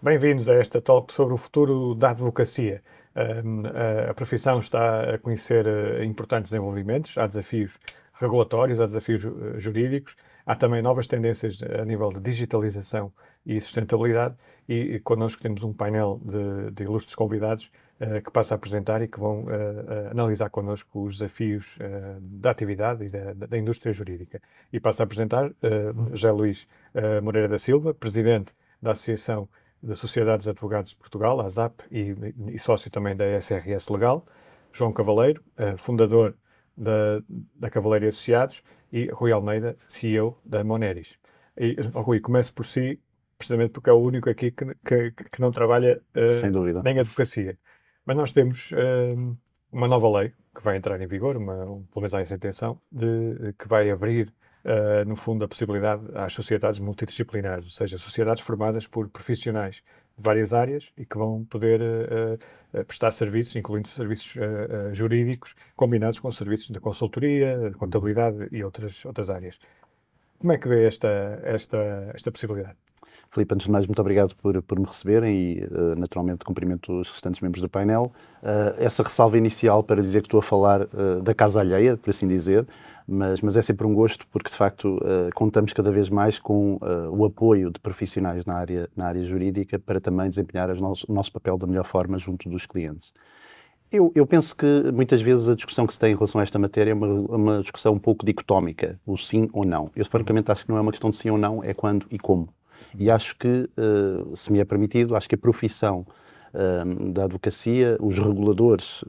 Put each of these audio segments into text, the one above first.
Bem-vindos a esta talk sobre o futuro da advocacia. A profissão está a conhecer importantes desenvolvimentos, há desafios regulatórios, há desafios jurídicos, há também novas tendências a nível de digitalização e sustentabilidade e connosco temos um painel de ilustres convidados que passa a apresentar e que vão analisar connosco os desafios da atividade e da indústria jurídica. E passo a apresentar José Luís Moreira da Silva, presidente da Associação das Sociedades de Advogados de Portugal, a ASAP, e sócio também da SRS Legal, João Cavaleiro, fundador da Cavaleiro e Associados, e Rui Almeida, CEO da Moneris. E, Rui, começo por si, precisamente porque é o único aqui que não trabalha Sem dúvida. nem advocacia. Mas nós temos uma nova lei que vai entrar em vigor, pelo menos há essa intenção, que vai abrir no fundo, a possibilidade às sociedades multidisciplinares, ou seja, sociedades formadas por profissionais de várias áreas e que vão poder prestar serviços, incluindo serviços jurídicos, combinados com serviços de consultoria, de contabilidade e outras áreas. Como é que vê esta possibilidade? Filipe, antes de mais, muito obrigado por me receberem e, naturalmente, cumprimento os restantes membros do painel. Essa ressalva inicial para dizer que estou a falar da casa alheia, por assim dizer, mas é sempre um gosto porque, de facto, contamos cada vez mais com o apoio de profissionais na área jurídica para também desempenhar o nosso papel da melhor forma junto dos clientes. Eu penso que muitas vezes a discussão que se tem em relação a esta matéria é uma discussão um pouco dicotómica, o sim ou não. Eu, francamente, acho que não é uma questão de sim ou não, é quando e como. E acho que, se me é permitido, acho que a profissão da advocacia, os reguladores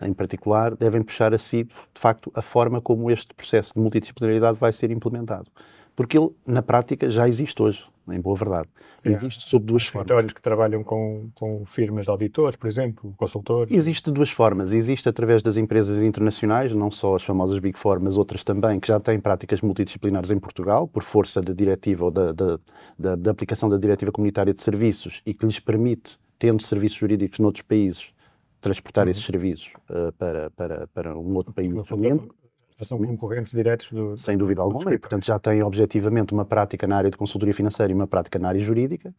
em particular, devem puxar a si, de facto, a forma como este processo de multidisciplinaridade vai ser implementado. Porque ele, na prática, já existe hoje, em boa verdade. Existe sob duas formas. Escritórios que trabalham com firmas de auditores, por exemplo, consultores. Existe de duas formas. Existe através das empresas internacionais, não só as famosas Big Four, mas outras também, que já têm práticas multidisciplinares em Portugal, por força da diretiva ou da aplicação da Diretiva Comunitária de Serviços e que lhes permite, tendo serviços jurídicos noutros países, transportar esses serviços para um outro país. São concorrentes diretos sem dúvida alguma, e portanto já têm objetivamente uma prática na área de consultoria financeira e uma prática na área jurídica.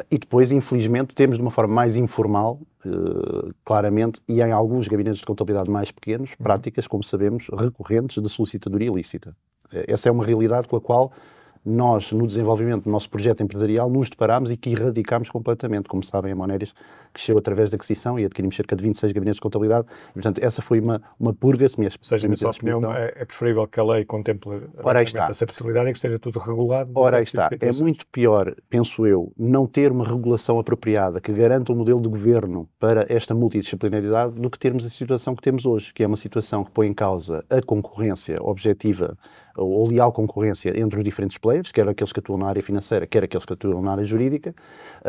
E depois, infelizmente, temos de uma forma mais informal, claramente, e em alguns gabinetes de contabilidade mais pequenos, práticas, como sabemos, recorrentes de solicitadoria ilícita. Essa é uma realidade com a qual nós, no desenvolvimento do nosso projeto empresarial, nos deparámos e que erradicámos completamente. Como sabem, a Moneris cresceu através da aquisição e adquirimos cerca de 26 gabinetes de contabilidade. E, portanto, essa foi uma purga, se me Ou seja, na sua opinião, é preferível que a lei contemple essa possibilidade e que esteja tudo regulado? Ora, aí está. É muito pior, penso eu, não ter uma regulação apropriada que garanta um modelo de governo para esta multidisciplinaridade do que termos a situação que temos hoje, que é uma situação que põe em causa a concorrência objetiva ou leal concorrência entre os diferentes players, quer aqueles que atuam na área financeira, quer aqueles que atuam na área jurídica,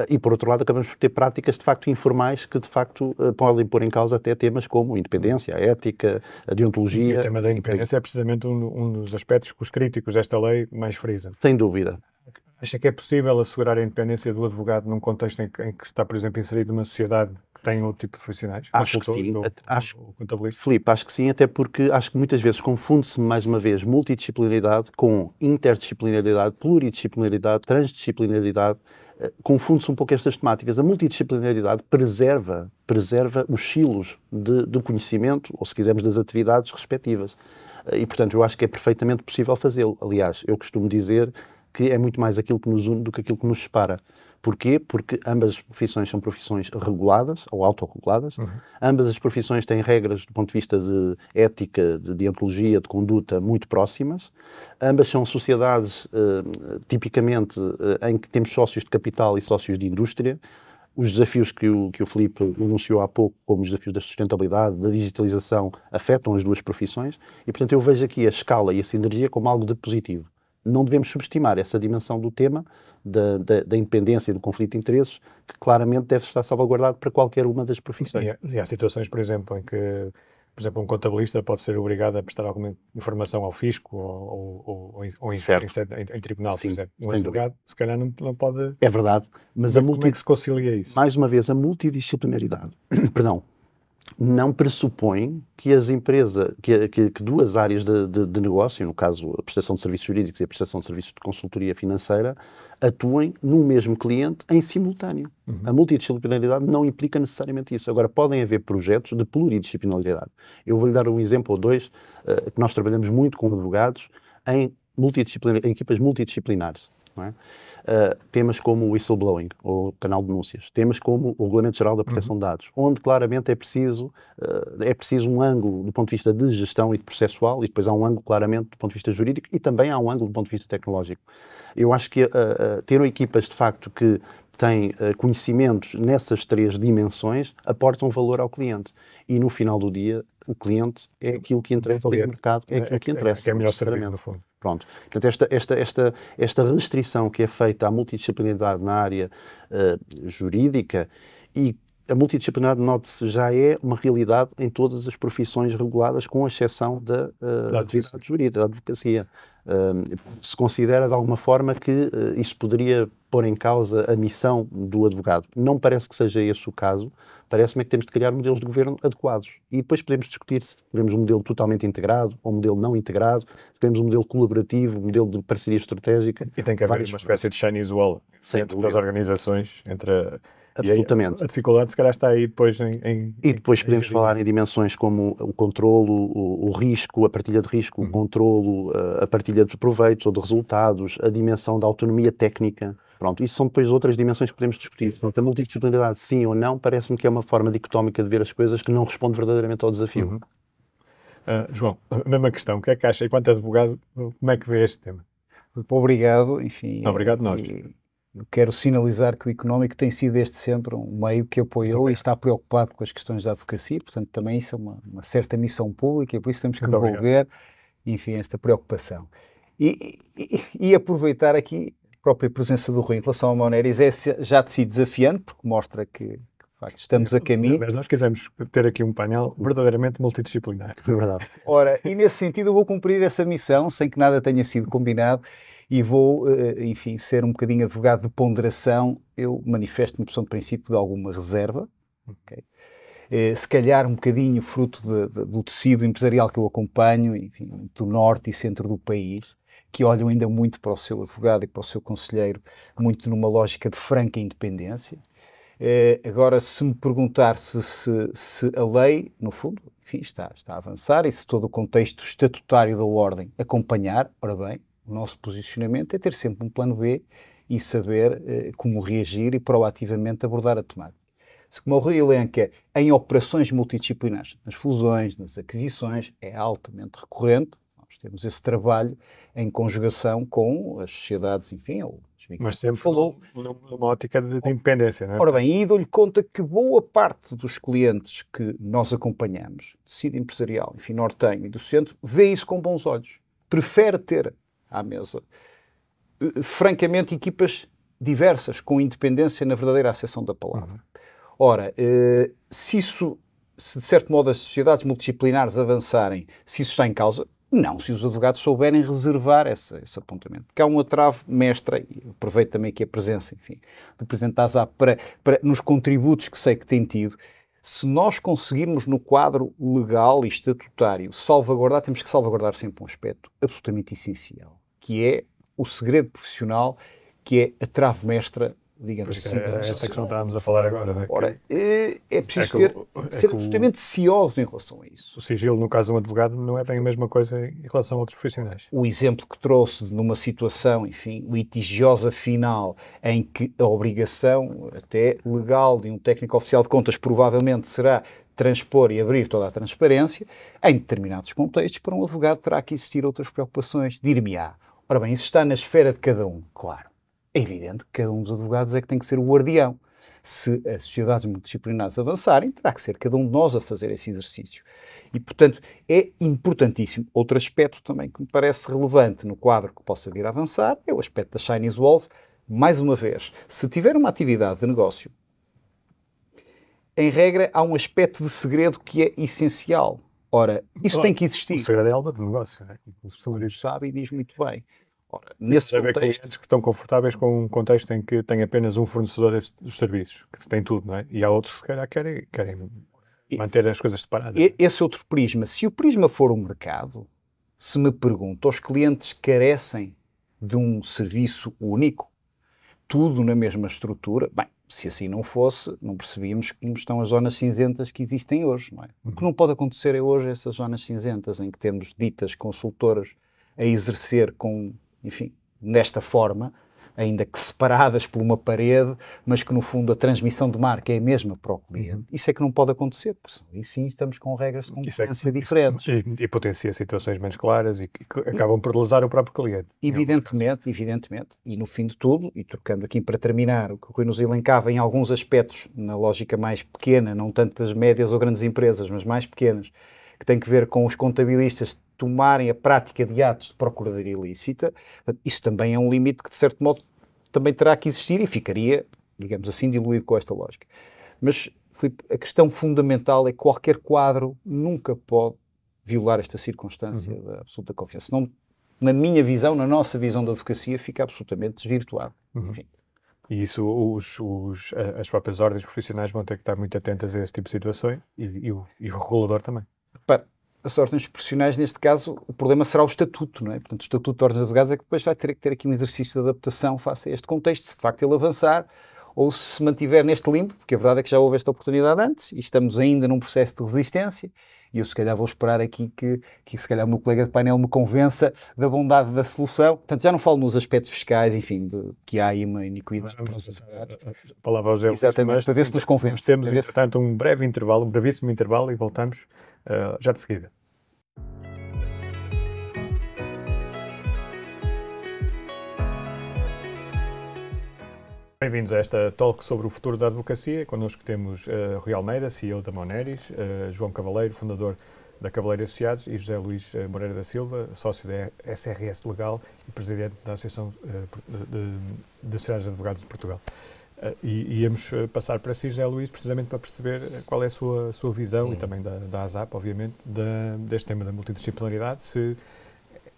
e por outro lado acabamos por ter práticas de facto informais que de facto podem pôr em causa até temas como a independência, a ética, a deontologia. E o tema da independência é precisamente um dos aspectos que os críticos desta lei mais frisam. Sem dúvida. Acha que é possível assegurar a independência do advogado num contexto em que está, por exemplo, inserido numa sociedade que tem outro tipo de profissionais? Acho que sim. Contabilistas? Filipe, acho que sim, até porque acho que muitas vezes confunde-se, mais uma vez, multidisciplinaridade com interdisciplinaridade, pluridisciplinaridade, transdisciplinaridade. Confunde-se um pouco estas temáticas. A multidisciplinaridade preserva os silos do conhecimento, ou se quisermos, das atividades respectivas. E, portanto, eu acho que é perfeitamente possível fazê-lo. Aliás, eu costumo dizer que é muito mais aquilo que nos une do que aquilo que nos separa. Porquê? Porque ambas as profissões são profissões reguladas ou autorreguladas. Ambas as profissões têm regras do ponto de vista de ética, de deontologia, de conduta muito próximas. Ambas são sociedades, tipicamente, em que temos sócios de capital e sócios de indústria. Os desafios que o Filipe anunciou há pouco, como os desafios da sustentabilidade, da digitalização, afetam as duas profissões. E, portanto, eu vejo aqui a escala e a sinergia como algo de positivo. Não devemos subestimar essa dimensão do tema, da independência e do conflito de interesses, que claramente deve estar salvaguardado para qualquer uma das profissões. E há situações, por exemplo, em que, por exemplo, um contabilista pode ser obrigado a prestar alguma informação ao fisco ou em tribunal, por exemplo. Um advogado, se calhar, não pode... É verdade. Mas como é que se concilia isso? Mais uma vez, a multidisciplinaridade, perdão, não pressupõe que as empresas, que duas áreas de negócio, no caso a prestação de serviços jurídicos e a prestação de serviços de consultoria financeira, atuem no mesmo cliente em simultâneo. A multidisciplinaridade não implica necessariamente isso. Agora, podem haver projetos de pluridisciplinaridade. Eu vou-lhe dar um exemplo ou dois, que nós trabalhamos muito com advogados em equipas multidisciplinares. Não é? Temas como o whistleblowing, ou canal de denúncias, temas como o Regulamento Geral da Proteção de Dados, onde claramente é preciso um ângulo do ponto de vista de gestão e de processual, e depois há um ângulo claramente do ponto de vista jurídico, e também há um ângulo do ponto de vista tecnológico. Eu acho que ter equipas, de facto, que têm conhecimentos nessas três dimensões, aportam valor ao cliente. E no final do dia, o cliente é aquilo que interessa, o mercado é aquilo que interessa. Que é melhor serviço, no fundo. Pronto. Portanto, esta restrição que é feita à multidisciplinaridade na área jurídica, e a multidisciplinaridade, note-se, já é uma realidade em todas as profissões reguladas, com exceção da atividade jurídica, da advocacia. Se considera de alguma forma que isto poderia pôr em causa a missão do advogado. Não parece que seja esse o caso. Parece-me que temos de criar modelos de governo adequados. E depois podemos discutir se queremos um modelo totalmente integrado ou um modelo não integrado, se queremos um modelo colaborativo, um modelo de parceria estratégica. E tem que haver uma espécie de Chinese Wall entre das organizações, Absolutamente. A dificuldade, se calhar, está aí depois E depois podemos falar em dimensões como o controlo, o risco, a partilha de risco, o controlo, a partilha de proveitos ou de resultados, a dimensão da autonomia técnica. Pronto, isso são depois outras dimensões que podemos discutir. Portanto, a multidisciplinaridade, sim ou não, parece-me que é uma forma dicotómica de ver as coisas que não responde verdadeiramente ao desafio. João, a mesma questão. O que é que acha, enquanto advogado, como é que vê este tema? Obrigado. Enfim, obrigado nós. Eu quero sinalizar que o Económico tem sido desde sempre um meio que apoiou e está preocupado com as questões da advocacia, portanto também isso é uma certa missão pública e por isso temos que devolver, enfim, esta preocupação. E aproveitar aqui a própria presença do Rui em relação ao Moneris já de si desafiante, porque mostra que de facto estamos a caminho. Mas nós quisemos ter aqui um painel verdadeiramente multidisciplinar. É verdade. Ora, e nesse sentido eu vou cumprir essa missão sem que nada tenha sido combinado. E vou, enfim, ser um bocadinho advogado de ponderação. Eu manifesto uma posição de princípio de alguma reserva, okay? Se calhar um bocadinho fruto do tecido empresarial que eu acompanho, enfim, do norte e centro do país, que olham ainda muito para o seu advogado e para o seu conselheiro, muito numa lógica de franca independência. Agora, se me perguntar se a lei, no fundo, enfim, está a avançar e se todo o contexto estatutário da ordem acompanhar, ora bem, o nosso posicionamento é ter sempre um plano B e saber como reagir e proativamente abordar a temática. Se, como o Rui elenca, em operações multidisciplinares, nas fusões, nas aquisições, é altamente recorrente. Nós temos esse trabalho em conjugação com as sociedades, enfim, mas sempre falou numa ótica de independência, não é? Ora bem, e dou-lhe conta que boa parte dos clientes que nós acompanhamos, tecido empresarial, enfim, nortenho e do centro, vê isso com bons olhos. Prefere ter à mesa, francamente, equipas diversas, com independência na verdadeira acessão da palavra. Ora, se de certo modo as sociedades multidisciplinares avançarem, se isso está em causa, não, se os advogados souberem reservar esse apontamento. Porque há uma trave mestra, e aproveito também aqui a presença, enfim, do Presidente da ASAP para nos contributos que sei que tem tido. Se nós conseguirmos no quadro legal e estatutário salvaguardar, temos que salvaguardar sempre um aspecto absolutamente essencial, que é o segredo profissional, que é a trave mestra, digamos assim. É essa que não estávamos a falar agora, não é? Ora, é preciso ser absolutamente cioso em relação a isso. O sigilo, no caso de um advogado, não é bem a mesma coisa em relação a outros profissionais. O exemplo que trouxe numa situação, enfim, litigiosa final, em que a obrigação, até legal, de um técnico oficial de contas provavelmente será transpor e abrir toda a transparência, em determinados contextos, para um advogado terá que existir outras preocupações. Dir-me-á, ora bem, isso está na esfera de cada um, claro. É evidente que cada um dos advogados é que tem que ser o guardião. Se as sociedades multidisciplinares avançarem, terá que ser cada um de nós a fazer esse exercício. E, portanto, é importantíssimo. Outro aspecto também que me parece relevante no quadro que possa vir a avançar é o aspecto das Chinese Walls. Mais uma vez, se tiver uma atividade de negócio, em regra, há um aspecto de segredo que é essencial. Ora, isso tem que existir. O segredo é a alma do negócio, não é? O sabe e diz muito bem. Ora, nesse contexto, clientes que estão confortáveis com um contexto em que tem apenas um fornecedor dos serviços, que tem tudo, não é? E há outros que se calhar querem manter as coisas separadas. Esse outro prisma. Se o prisma for o mercado, se me pergunto, os clientes carecem de um serviço único, tudo na mesma estrutura, bem, se assim não fosse, não percebíamos como estão as zonas cinzentas que existem hoje, não é? O que não pode acontecer é hoje essas zonas cinzentas em que temos ditas consultoras a exercer enfim, nesta forma, ainda que separadas por uma parede, mas que no fundo a transmissão de marca é a mesma para o cliente. Isso é que não pode acontecer, porque e sim estamos com regras de concorrência diferentes. E potencia situações menos claras e que acabam por lesar o próprio cliente. Evidentemente. E no fim de tudo, e trocando aqui para terminar, o que o Rui nos elencava em alguns aspectos, na lógica mais pequena, não tanto das médias ou grandes empresas, mas mais pequenas, que tem que ver com os contabilistas tomarem a prática de atos de procuradoria ilícita, isso também é um limite que, de certo modo, também terá que existir e ficaria, digamos assim, diluído com esta lógica. Mas, Filipe, a questão fundamental é que qualquer quadro nunca pode violar esta circunstância da absoluta confiança. Senão, na minha visão, na nossa visão da advocacia, fica absolutamente desvirtuado. Enfim. E isso as próprias ordens profissionais vão ter que estar muito atentas a esse tipo de situações e o regulador também. Para as ordens profissionais, neste caso, o problema será o estatuto, não é? Portanto, o estatuto de ordens de advogados é que depois vai ter que ter aqui um exercício de adaptação face a este contexto, se de facto ele avançar ou se mantiver neste limbo, porque a verdade é que já houve esta oportunidade antes e estamos ainda num processo de resistência e eu se calhar vou esperar aqui que se calhar o meu colega de painel me convença da bondade da solução. Portanto, já não falo nos aspectos fiscais, enfim, que há aí uma iniquidade. A palavra ao Zé. Exatamente, para ver se nos convence. Temos, entretanto, um brevíssimo intervalo e voltamos já de seguida. Bem-vindos a esta talk sobre o futuro da advocacia. Connosco temos Rui Almeida, CEO da Moneris, João Cavaleiro, fundador da Cavaleiro Associados, e José Luís Moreira da Silva, sócio da SRS Legal e presidente da Associação de Sociedades de Advogados de Portugal. E íamos passar para si, José Luís, precisamente para perceber qual é a sua visão e também da ASAP, obviamente, deste tema da multidisciplinaridade, se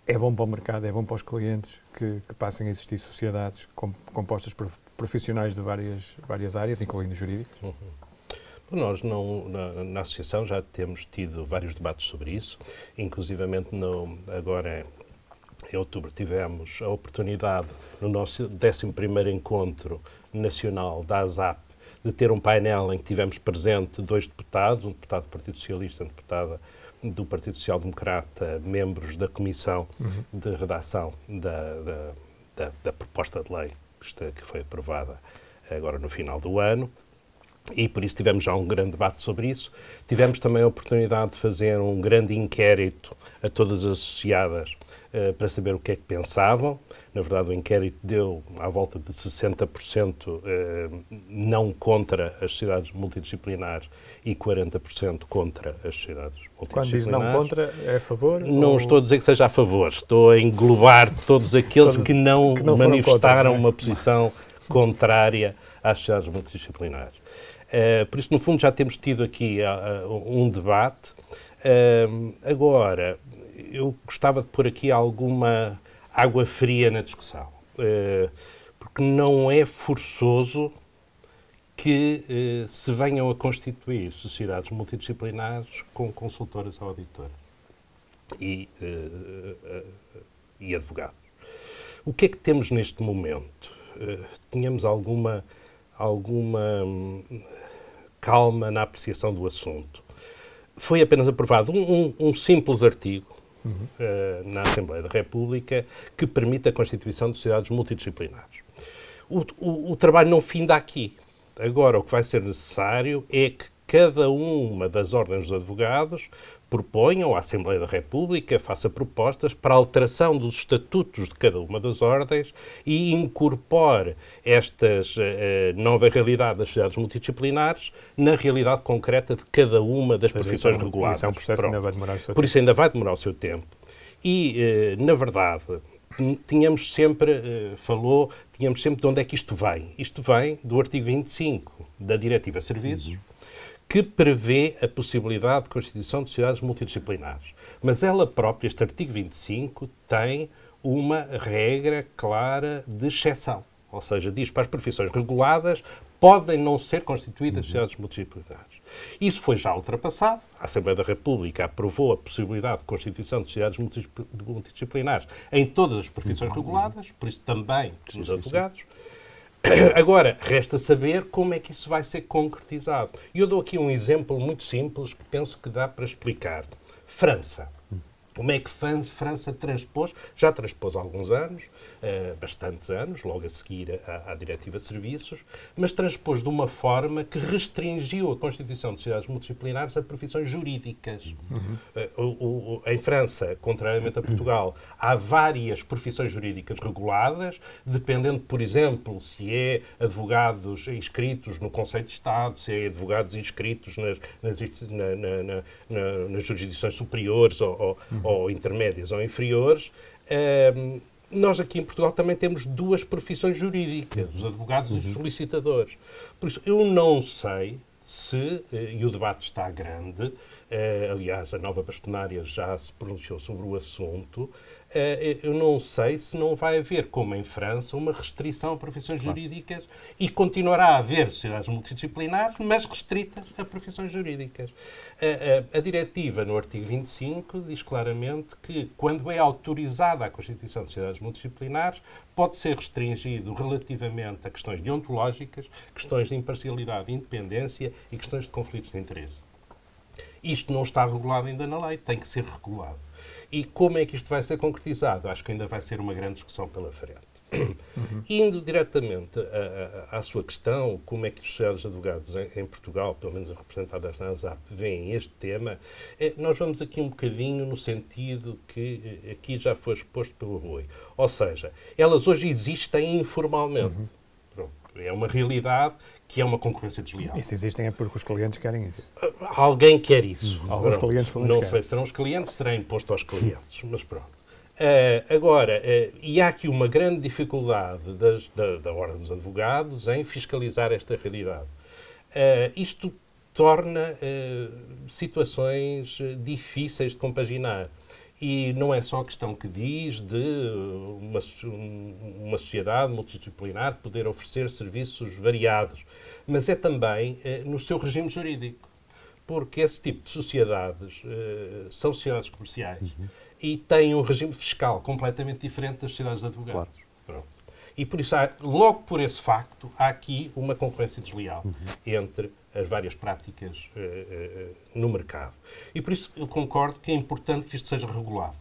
é bom para o mercado, é bom para os clientes que passem a existir sociedades compostas por profissionais de várias áreas, incluindo jurídicos? Nós, na Associação, já temos tido vários debates sobre isso, inclusivamente agora em outubro tivemos a oportunidade, no nosso 11º encontro nacional da ASAP, de ter um painel em que tivemos presente 2 deputados, um deputado do Partido Socialista, uma deputada do Partido Social Democrata, membros da Comissão de Redação da proposta de lei que foi aprovada agora no final do ano, e por isso tivemos já um grande debate sobre isso. Tivemos também a oportunidade de fazer um grande inquérito a todas as associadas para saber o que é que pensavam. Na verdade, o inquérito deu à volta de 60% não contra as sociedades multidisciplinares e 40% contra as sociedades multidisciplinares. Quando diz não contra, é a favor? Não estou a dizer que seja a favor, estou a englobar todos aqueles que não manifestaram uma posição contrária às sociedades multidisciplinares. Por isso, no fundo, já temos tido aqui um debate. Agora, eu gostava de pôr aqui alguma água fria na discussão, porque não é forçoso que se venham a constituir sociedades multidisciplinares com consultoras ou auditoras e advogados. O que é que temos neste momento? Tínhamos alguma calma na apreciação do assunto. Foi apenas aprovado um simples artigo na Assembleia da República que permite a constituição de sociedades multidisciplinares. O trabalho não finda aqui. Agora, o que vai ser necessário é que cada uma das ordens dos advogados proponham à Assembleia da República, faça propostas para a alteração dos estatutos de cada uma das ordens e incorpore estas nova realidade das sociedades multidisciplinares na realidade concreta de cada uma das profissões reguladas. Isso é um processo que ainda vai demorar o seu tempo. Por isso ainda vai demorar o seu tempo. E, na verdade, tínhamos sempre de onde é que isto vem. Isto vem do artigo 25 da Diretiva Serviços, que prevê a possibilidade de constituição de sociedades multidisciplinares. Mas ela própria, este artigo 25, tem uma regra clara de exceção. Ou seja, diz para as profissões reguladas podem não ser constituídas sociedades multidisciplinares. Isso foi já ultrapassado. A Assembleia da República aprovou a possibilidade de constituição de sociedades multidisciplinares em todas as profissões reguladas, por isso também nos advogados. Agora, resta saber como é que isso vai ser concretizado. E eu dou aqui um exemplo muito simples que penso que dá para explicar. França. Como é que França transpôs? Já transpôs há alguns anos, bastantes anos, logo a seguir à Diretiva de Serviços, mas transpôs de uma forma que restringiu a constituição de sociedades multidisciplinares a profissões jurídicas. Em França, contrariamente a Portugal, há várias profissões jurídicas reguladas, dependendo, por exemplo, se é advogados inscritos no Conselho de Estado, se é advogados inscritos nas jurisdições superiores ou intermédias ou inferiores. Nós aqui em Portugal também temos duas profissões jurídicas, os advogados e os solicitadores. Por isso, eu não sei se, e o debate está grande, aliás, a nova bastonária já se pronunciou sobre o assunto, eu não sei se não vai haver, como em França, uma restrição a profissões jurídicas e continuará a haver sociedades multidisciplinares, mas restritas a profissões jurídicas. A diretiva, no artigo 25, diz claramente que, quando é autorizada a constituição de sociedades multidisciplinares, pode ser restringido relativamente a questões deontológicas, questões de imparcialidade e independência e questões de conflitos de interesse. Isto não está regulado ainda na lei, tem que ser regulado. E como é que isto vai ser concretizado? Acho que ainda vai ser uma grande discussão pela frente. Indo diretamente à sua questão, como é que as sociedades de advogados em Portugal, pelo menos representadas na ASAP, veem este tema, nós vamos aqui um bocadinho no sentido que aqui já foi exposto pelo Rui. Ou seja, elas hoje existem informalmente. Pronto, é uma realidade que é uma concorrência desleal. E se existem é porque os clientes querem isso. Alguém quer isso. Alguns clientes pelo menos não querem. sei se serão os clientes, será imposto aos clientes, mas pronto. Agora, e há aqui uma grande dificuldade da Ordem dos Advogados em fiscalizar esta realidade. Isto torna situações difíceis de compaginar. E não é só a questão que diz de uma sociedade multidisciplinar poder oferecer serviços variados, mas é também no seu regime jurídico. Porque esse tipo de sociedades são sociedades comerciais e têm um regime fiscal completamente diferente das sociedades de advogados. Claro. Pronto. E por isso, logo por esse facto, há aqui uma concorrência desleal entre as várias práticas no mercado. E por isso eu concordo que é importante que isto seja regulado.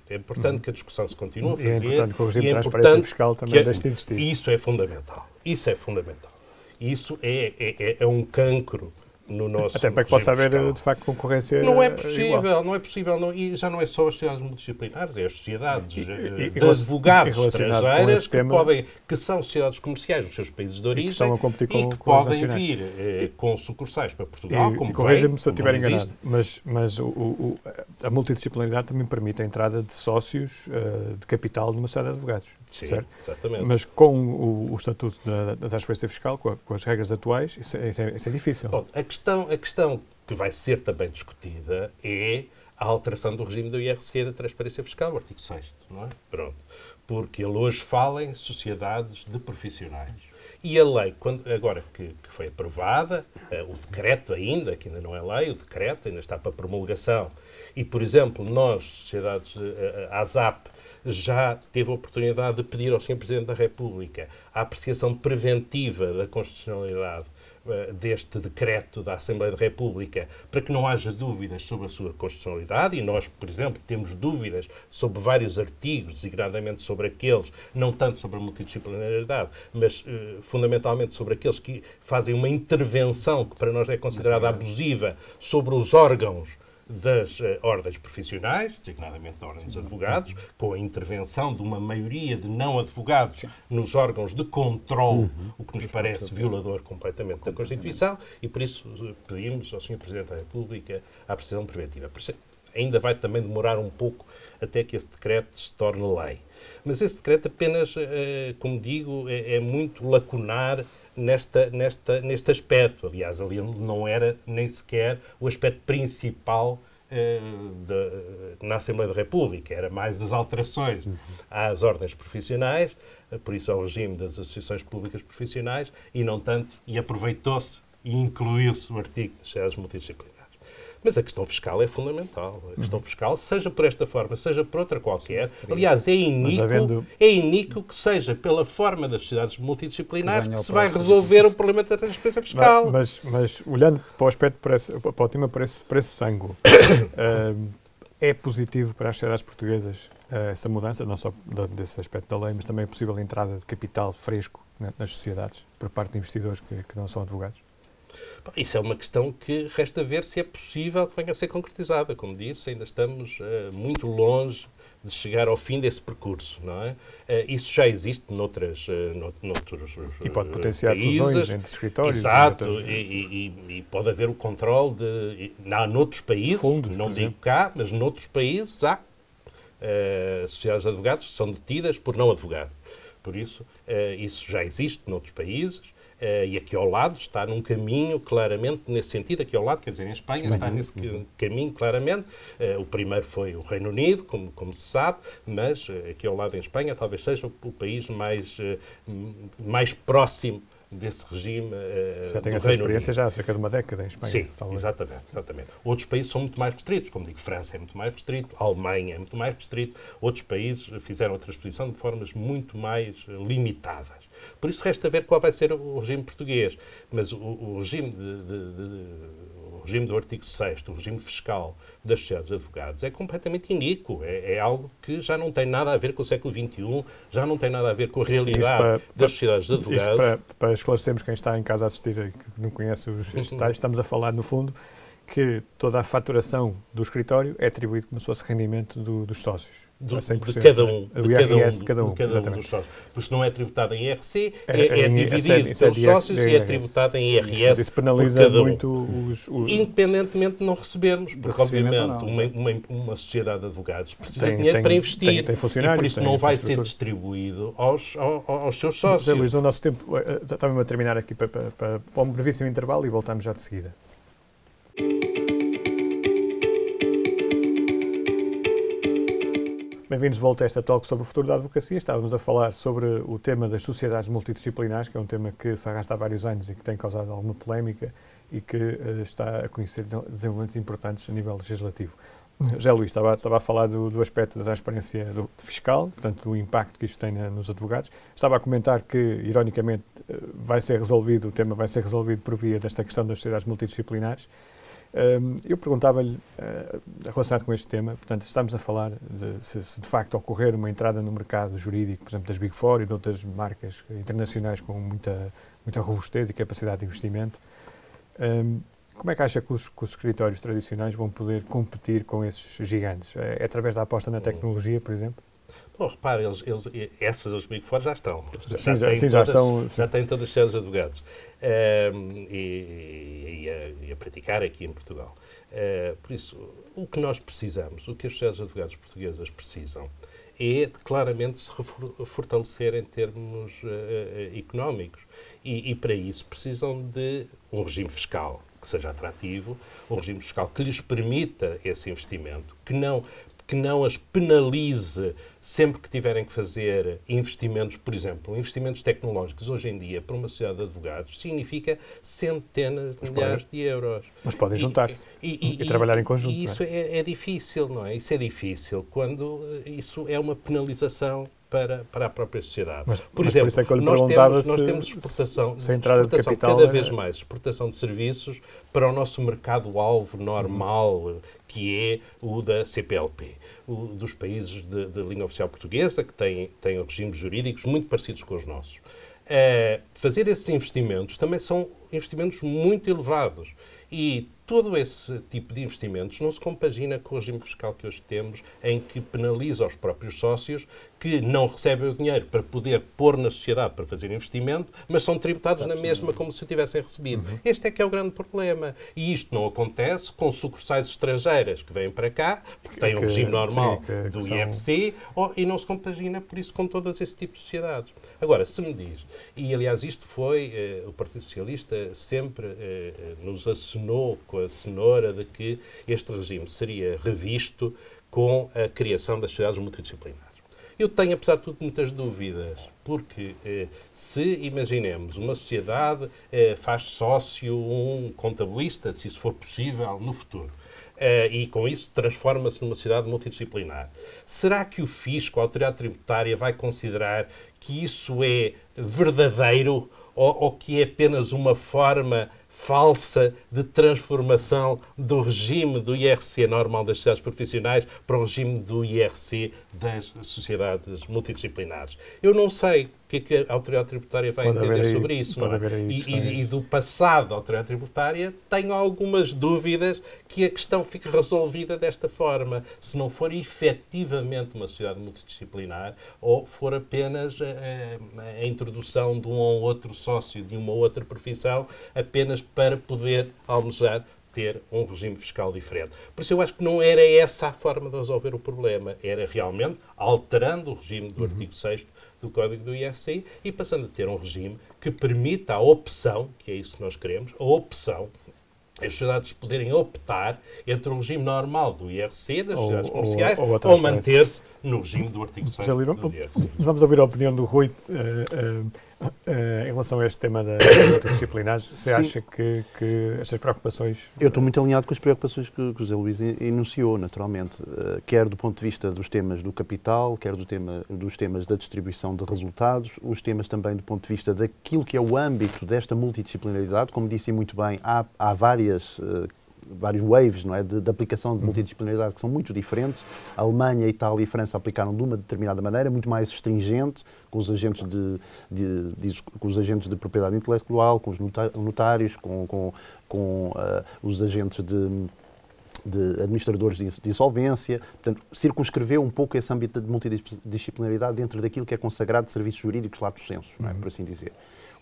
É importante que a discussão se continue a fazer. E é importante que o regime de transparência fiscal também deixe de existir. Isso é fundamental. Isso é fundamental. Isso é um cancro no nosso até para que possa haver, fiscal. de facto, concorrência Não é possível, igual. não é possível. E já não é só as sociedades multidisciplinares, é as sociedades de relacionado advogados com estrangeiras esse tema, que são sociedades comerciais dos seus países de origem que estão a competir e que com as podem nacionais. vir com sucursais para Portugal, como corrija-me se eu como estiver existe. enganado, mas a multidisciplinaridade também permite a entrada de sócios de capital numa sociedade de advogados. Sim, certo? exatamente. Mas com o estatuto da transparência fiscal, com as regras atuais, isso é difícil. Bom, a questão que vai ser também discutida é a alteração do regime do IRC da transparência fiscal, o artigo 6º, não é? Pronto. Porque ele hoje fala em sociedades de profissionais. E a lei, agora que foi aprovada, o decreto ainda, que ainda não é lei, o decreto ainda está para promulgação, e, por exemplo, nós, sociedades, a ASAP, já teve a oportunidade de pedir ao Sr. Presidente da República a apreciação preventiva da constitucionalidade deste decreto da Assembleia da República para que não haja dúvidas sobre a sua constitucionalidade, e nós, por exemplo, temos dúvidas sobre vários artigos, designadamente sobre aqueles, não tanto sobre a multidisciplinaridade, mas fundamentalmente sobre aqueles que fazem uma intervenção que para nós é considerada abusiva sobre os órgãos das ordens profissionais, designadamente da Ordem dos Advogados, com a intervenção de uma maioria de não-advogados nos órgãos de controle, o que nos parece violador completamente da Constituição, e por isso pedimos ao Sr. Presidente da República a apreciação preventiva. Por isso, ainda vai também demorar um pouco até que esse decreto se torne lei. Mas esse decreto apenas, como digo, é muito lacunar neste aspecto. Aliás, ali não era nem sequer o aspecto principal na Assembleia da República, era mais das alterações às ordens profissionais, por isso ao regime das associações públicas profissionais, e não tanto, e aproveitou-se e incluiu-se o artigo das sociedades multidisciplinares. Mas a questão fiscal é fundamental. A questão fiscal, seja por esta forma, seja por outra qualquer. Aliás, é iníquo que seja pela forma das sociedades multidisciplinares que se vai resolver o problema da transparência fiscal. Mas olhando para o aspecto, para o tema por esse ângulo, é positivo para as sociedades portuguesas essa mudança, não só desse aspecto da lei, mas também a possível entrada de capital fresco nas sociedades por parte de investidores que não são advogados? Isso é uma questão que resta ver se é possível que venha a ser concretizada. Como disse, ainda estamos muito longe de chegar ao fim desse percurso, não é? Isso já existe noutros e pode potenciar países, fusões entre escritórios. Exato, e pode haver o controle noutros países, fundos, não digo cá, mas noutros países há sociedades de advogados que são detidas por não advogado. Por isso, isso já existe noutros países. E aqui ao lado está num caminho claramente nesse sentido, aqui ao lado, quer dizer, em Espanha está nesse caminho claramente. O primeiro foi o Reino Unido, como se sabe, mas aqui ao lado em Espanha talvez seja o país mais próximo desse regime. Já tem essa experiência já há cerca de uma década em Espanha. Sim, exatamente. Outros países são muito mais restritos, como digo, França é muito mais restrito, a Alemanha é muito mais restrito, outros países fizeram a transposição de formas muito mais limitadas. Por isso resta ver qual vai ser o regime português. Mas o regime do artigo 6º, o regime fiscal das sociedades de advogados, é completamente iníquo. É algo que já não tem nada a ver com o século XXI, já não tem nada a ver com a realidade das sociedades de advogados. Para esclarecermos quem está em casa a assistir e que não conhece os detalhes, estamos a falar, no fundo, que toda a faturação do escritório é atribuída como se fosse rendimento dos sócios. De cada um. O IRS de cada um dos sócios. Porque se não é tributado em IRC, é dividido pelos sócios e é tributado em IRS. Isso penaliza muito independentemente de não recebermos, porque obviamente uma sociedade de advogados precisa de dinheiro para investir tem funcionários, e por isso não vai ser distribuído aos seus sócios. José Luís, o nosso tempo estava a terminar aqui para um brevíssimo intervalo e voltamos já de seguida. Bem-vindos de volta a esta talk sobre o futuro da advocacia. Estávamos a falar sobre o tema das sociedades multidisciplinares, que é um tema que se arrasta há vários anos e que tem causado alguma polémica e que está a conhecer desenvolvimentos importantes a nível legislativo. José Luís estava a falar do aspecto da transparência fiscal, portanto, do impacto que isto tem nos advogados. Estava a comentar que, ironicamente, o tema vai ser resolvido por via desta questão das sociedades multidisciplinares. Eu perguntava-lhe, relacionado com este tema, portanto, estamos a falar de se de facto ocorrer uma entrada no mercado jurídico, por exemplo, das Big Four e de outras marcas internacionais com muita robustez e capacidade de investimento. Como é que acha que os escritórios tradicionais vão poder competir com esses gigantes? É através da aposta na tecnologia, por exemplo? Bom, repare, essas Big Four já estão. Já têm todas as sedes de advogados e a praticar aqui em Portugal. Por isso, o que nós precisamos, o que as sociedades de advogados portuguesas precisam, é claramente se fortalecer em termos económicos. E para isso precisam de um regime fiscal que seja atrativo, um regime fiscal que lhes permita esse investimento, que não as penalize sempre que tiverem que fazer investimentos, por exemplo, investimentos tecnológicos hoje em dia para uma sociedade de advogados significa centenas de milhares de euros. Mas podem juntar-se e trabalhar em conjunto. E isso é difícil, não é? Isso é difícil quando isso é uma penalização para a própria sociedade. Por exemplo, por isso é que nós temos exportação cada vez mais, exportação de serviços para o nosso mercado-alvo normal, que é o da CPLP, dos países de língua oficial portuguesa, que têm regimes jurídicos muito parecidos com os nossos. Fazer esses investimentos também são investimentos muito elevados e todo esse tipo de investimentos não se compagina com o regime fiscal que hoje temos, em que penaliza os próprios sócios que não recebem o dinheiro para poder pôr na sociedade para fazer investimento, mas são tributados na mesma como se o tivessem recebido. Este é que é o grande problema. E isto não acontece com sucursais estrangeiras que vêm para cá, porque têm o regime normal do IFC, e não se compagina, por isso, com todos esse tipo de sociedades. Agora, se me diz, e aliás isto foi, o Partido Socialista sempre nos acenou com a cenoura de que este regime seria revisto com a criação das sociedades multidisciplinares. Eu tenho, apesar de tudo, muitas dúvidas, porque se, imaginemos, uma sociedade faz sócio um contabilista, se isso for possível, no futuro, e com isso transforma-se numa sociedade multidisciplinar, será que o fisco, a autoridade tributária, vai considerar que isso é verdadeiro ou que é apenas uma forma falsa de transformação do regime do IRC normal das sociedades profissionais para o regime do IRC das sociedades multidisciplinares? Eu não sei o que é que a autoridade tributária vai entender sobre isso. Não é? E do passado da autoridade tributária tenho algumas dúvidas que a questão fique resolvida desta forma. Se não for efetivamente uma sociedade multidisciplinar ou for apenas a introdução de um ou outro sócio de uma outra profissão apenas para poder almejar ter um regime fiscal diferente. Por isso eu acho que não era essa a forma de resolver o problema. Era realmente alterando o regime do artigo 6º do Código do IRC e passando a ter um regime que permita a opção, que é isso que nós queremos, a opção, as sociedades poderem optar entre o regime normal do IRC, das sociedades comerciais, ou manter-se no regime do artigo 6º do IRC. Vamos ouvir a opinião do Rui em relação a este tema das multidisciplinares. Você acha que estas preocupações... Eu estou muito alinhado com as preocupações que o José Luís enunciou, naturalmente, quer do ponto de vista dos temas do capital, quer dos temas da distribuição de resultados, os temas também do ponto de vista daquilo que é o âmbito desta multidisciplinaridade. Como disse muito bem, há vários waves, não é, de aplicação de multidisciplinaridade que são muito diferentes. A Alemanha, a Itália e a França aplicaram de uma determinada maneira, muito mais stringente, com os agentes de propriedade intelectual, com os notários, com os agentes de administradores de insolvência. Portanto, circunscreveu um pouco esse âmbito de multidisciplinaridade dentro daquilo que é consagrado de serviços jurídicos lato sensu, não é, por assim dizer.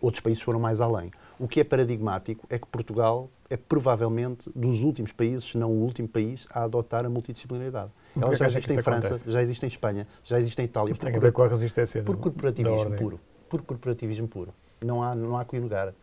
Outros países foram mais além. O que é paradigmático é que Portugal é provavelmente dos últimos países, se não o último país, a adotar a multidisciplinaridade. Ela já existe em França, acontece? Já existe em Espanha, já existe em Itália. Mas tem a ver com a resistência por corporativismo puro. Por corporativismo puro. Não há que lhe negar.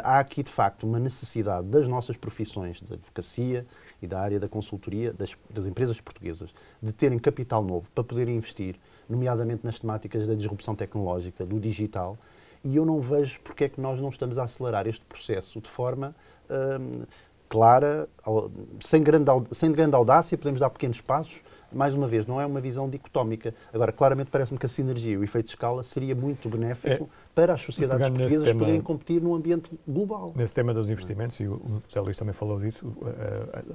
Há aqui, de facto, uma necessidade das nossas profissões de advocacia e da área da consultoria, das empresas portuguesas, de terem capital novo para poderem investir, nomeadamente nas temáticas da disrupção tecnológica, do digital, e eu não vejo porque é que nós não estamos a acelerar este processo de forma clara, sem grande audácia, podemos dar pequenos passos. Mais uma vez, não é uma visão dicotómica. Agora, claramente parece-me que a sinergia e o efeito de escala seria muito benéfico para as sociedades portuguesas poderem competir num ambiente global. Nesse tema dos investimentos, e o José Luís também falou disso,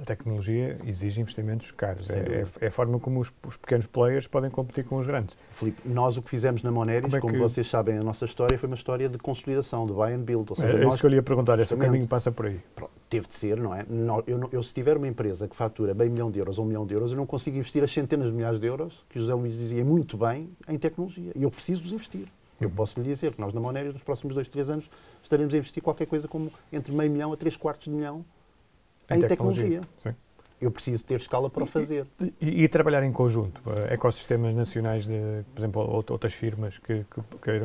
a tecnologia exige investimentos caros. É a forma como os pequenos players podem competir com os grandes. Filipe, nós o que fizemos na Moneris, como vocês sabem, a nossa história foi uma história de consolidação, de buy and build. Ou seja, isso que eu lhe ia perguntar, esse caminho passa por aí. Teve de ser, não é? Eu, se tiver uma empresa que fatura bem 1 milhão de euros ou 1 milhão de euros, eu não consigo investir as centenas de milhares de euros, que o José Luís dizia muito bem, em tecnologia. E eu preciso de investir. Eu posso lhe dizer que nós, na Moneris, nos próximos 2, 3 anos, estaremos a investir qualquer coisa como entre meio milhão a 3/4 de milhão em tecnologia. Sim. Eu preciso ter escala para o fazer. E trabalhar em conjunto. Ecossistemas nacionais de, por exemplo, outras firmas que